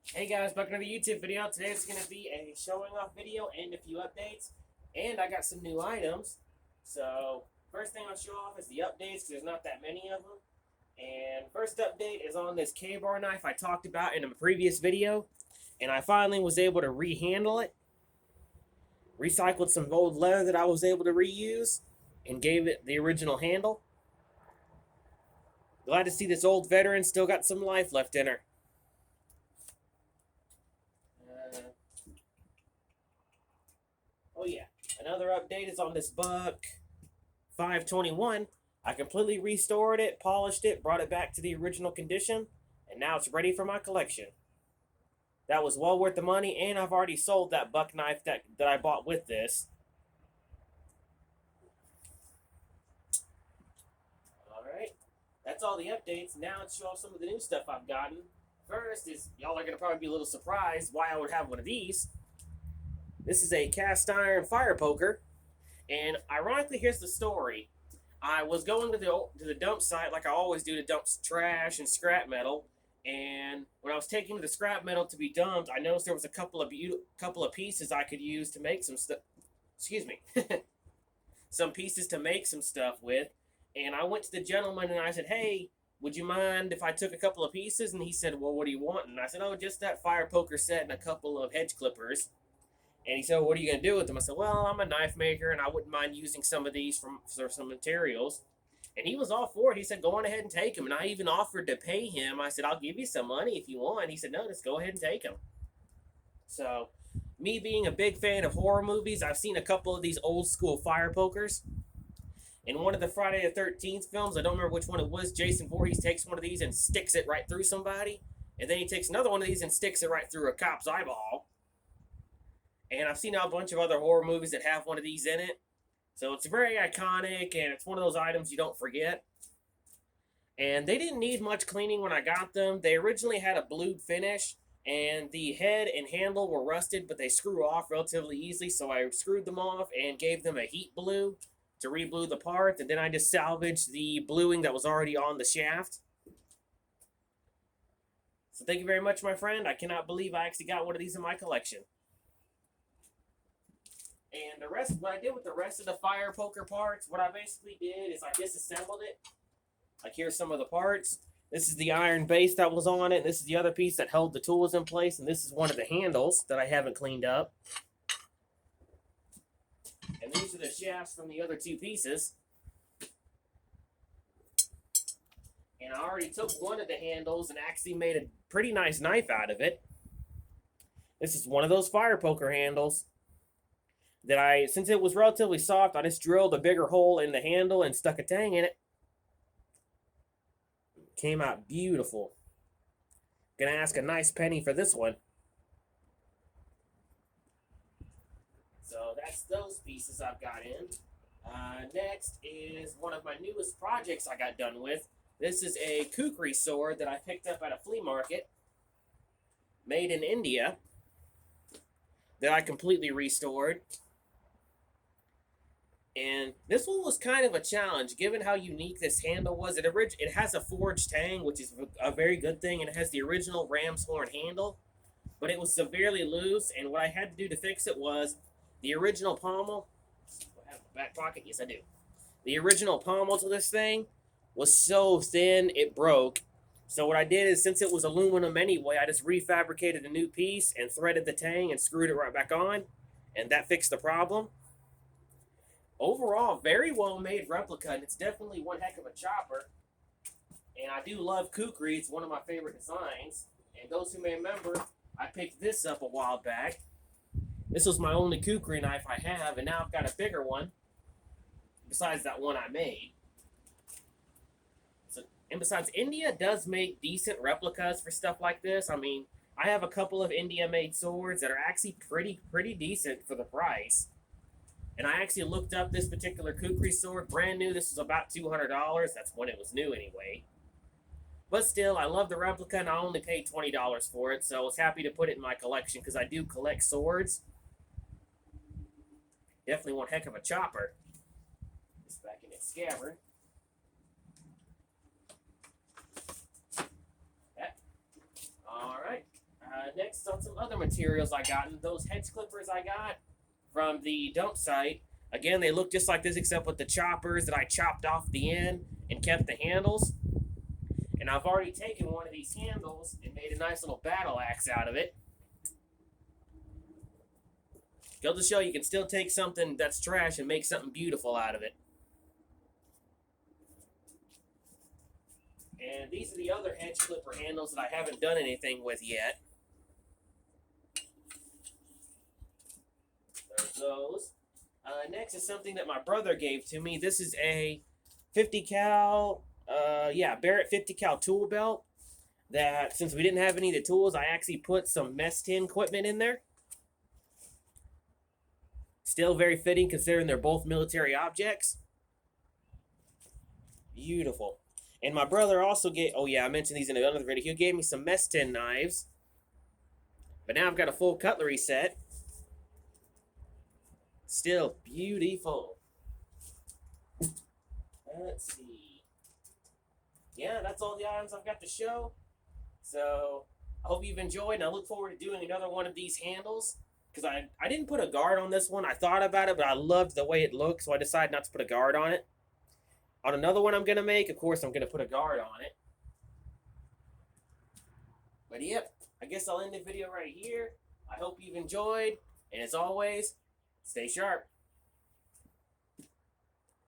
Hey guys, back to another YouTube video. Today it's going to be a showing off video and a few updates. And I got some new items. So, first thing I'll show off is the updates because there's not that many of them. And first update is on this K-bar knife I talked about in a previous video. And I finally was able to rehandle it. Recycled some old leather that I was able to reuse and gave it the original handle. Glad to see this old veteran still got some life left in her. Oh yeah, another update is on this Buck 521. I completely restored it, polished it, brought it back to the original condition, and now it's ready for my collection. That was well worth the money, and I've already sold that Buck knife that I bought with this. Alright, that's all the updates. Now let's show off some of the new stuff I've gotten. First is, y'all are going to probably be a little surprised why I would have one of these. This is a cast iron fire poker, and ironically, here's the story. I was going to the dump site like I always do to dump trash and scrap metal, and when I was taking the scrap metal to be dumped, I noticed there was a couple of pieces I could use to make some stuff. Excuse me, some pieces to make some stuff with, and I went to the gentleman and I said, "Hey, would you mind if I took a couple of pieces?" And he said, "Well, what do you want?" And I said, "Oh, just that fire poker set and a couple of hedge clippers." And he said, "What are you going to do with them?" I said, "Well, I'm a knife maker, and I wouldn't mind using some of these for some materials." And he was all for it. He said, "Go on ahead and take them." And I even offered to pay him. I said, "I'll give you some money if you want." He said, "No, just go ahead and take them." So, me being a big fan of horror movies, I've seen a couple of these old school fire pokers. In one of the Friday the 13th films, I don't remember which one it was, Jason Voorhees takes one of these and sticks it right through somebody. And then he takes another one of these and sticks it right through a cop's eyeball. And I've seen a bunch of other horror movies that have one of these in it. So it's very iconic, and it's one of those items you don't forget. And they didn't need much cleaning when I got them. They originally had a blued finish, and the head and handle were rusted, but they screw off relatively easily. So I screwed them off and gave them a heat blue to re-blue the part. And then I just salvaged the bluing that was already on the shaft. So thank you very much, my friend. I cannot believe I actually got one of these in my collection. And the rest, what I did with the rest of the fire poker parts, what I basically did is I disassembled it. Like, here's some of the parts. This is the iron base that was on it. This is the other piece that held the tools in place. And this is one of the handles that I haven't cleaned up. And these are the shafts from the other two pieces. And I already took one of the handles and actually made a pretty nice knife out of it. This is one of those fire poker handles that since it was relatively soft, I just drilled a bigger hole in the handle and stuck a tang in it. Came out beautiful. Gonna ask a nice penny for this one. So that's those pieces I've got in. Next is one of my newest projects I got done with. This is a kukri sword that I picked up at a flea market. Made in India. That I completely restored. And this one was kind of a challenge, given how unique this handle was. It has a forged tang, which is a very good thing, and it has the original ram's horn handle. But it was severely loose, and what I had to do to fix it was the original pommel. Do I have a back pocket? Yes, I do. The original pommel to this thing was so thin, it broke. So what I did is, since it was aluminum anyway, I just refabricated a new piece and threaded the tang and screwed it right back on, and that fixed the problem. Overall, very well made replica, and it's definitely one heck of a chopper. And I do love kukri. It's one of my favorite designs. And those who may remember, I picked this up a while back. This was my only kukri knife I have, and now I've got a bigger one, besides that one I made. And besides, India does make decent replicas for stuff like this. I mean, I have a couple of India-made swords that are actually pretty decent for the price. And I actually looked up this particular kukri sword, brand new. This was about $200. That's when it was new anyway. But still, I love the replica, and I only paid $20 for it, so I was happy to put it in my collection because I do collect swords. Definitely one heck of a chopper. Just back in its scabbard. Alright. Next on some other materials I got, those hedge clippers I got from the dump site. Again, they look just like this except with the choppers that I chopped off the end and kept the handles. And I've already taken one of these handles and made a nice little battle axe out of it. Go to show you can still take something that's trash and make something beautiful out of it. And these are the other hedge clipper handles that I haven't done anything with yet. There's those. Next is something that my brother gave to me. This is a 50 cal, Barrett 50 cal tool belt. That since we didn't have any of the tools, I actually put some mess tin equipment in there. Still very fitting considering they're both military objects. Beautiful. And my brother also gave, I mentioned these in another video. He gave me some mess tin knives. But now I've got a full cutlery set. Still beautiful. Let's see. Yeah, that's all the items I've got to show. So, I hope you've enjoyed, and I look forward to doing another one of these handles. Because I didn't put a guard on this one. I thought about it, but I loved the way it looked, so I decided not to put a guard on it. On another one I'm going to make, of course, I'm going to put a guard on it. But yep, I guess I'll end the video right here. I hope you've enjoyed, and as always, stay sharp.